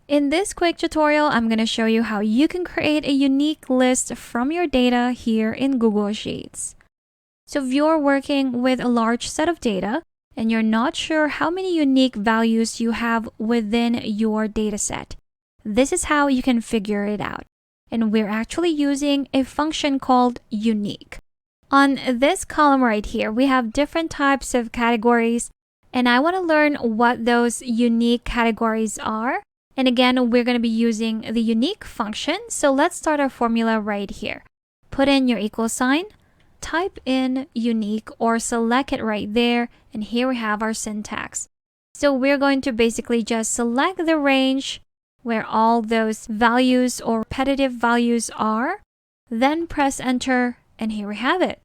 In this quick tutorial, I'm going to show you how you can create a unique list from your data here in Google Sheets. So if you're working with a large set of data and you're not sure how many unique values you have within your data set, this is how you can figure it out. And we're actually using a function called unique. On this column right here, we have different types of categories, and I want to learn what those unique categories are. And again, we're going to be using the unique function. So let's start our formula right here. Put in your equal sign, type in unique or select it right there. And here we have our syntax. So we're going to basically just select the range where all those values or repetitive values are, then press enter, and here we have it.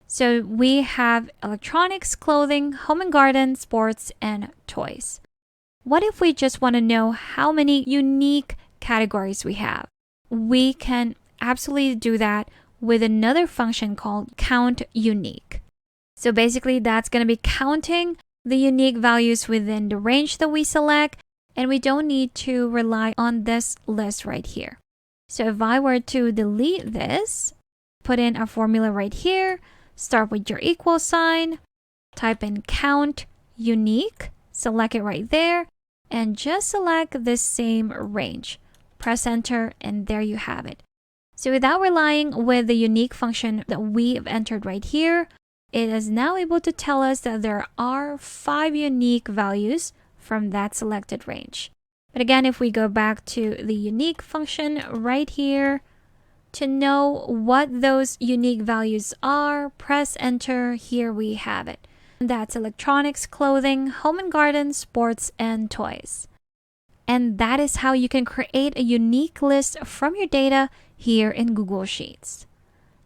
So we have electronics, clothing, home and garden, sports, and toys. What if we just want to know how many unique categories we have? We can absolutely do that with another function called count unique. So basically that's going to be counting the unique values within the range that we select, and we don't need to rely on this list right here. So if I were to delete this, put in a formula right here, start with your equal sign, type in count unique, select it right there, and just select this same range. Press enter, and there you have it. So without relying with the unique function that we've entered right here, it is now able to tell us that there are 5 unique values from that selected range. But again, if we go back to the unique function right here, to know what those unique values are, press enter, here we have it. That's electronics, clothing, home and garden, sports, and toys. And that is how you can create a unique list from your data here in Google Sheets.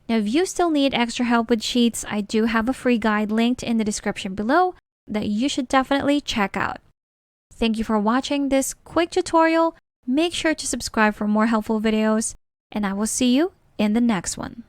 Now, if you still need extra help with Sheets, I do have a free guide linked in the description below that you should definitely check out. Thank you for watching this quick tutorial. Make sure to subscribe for more helpful videos, and I will see you in the next one.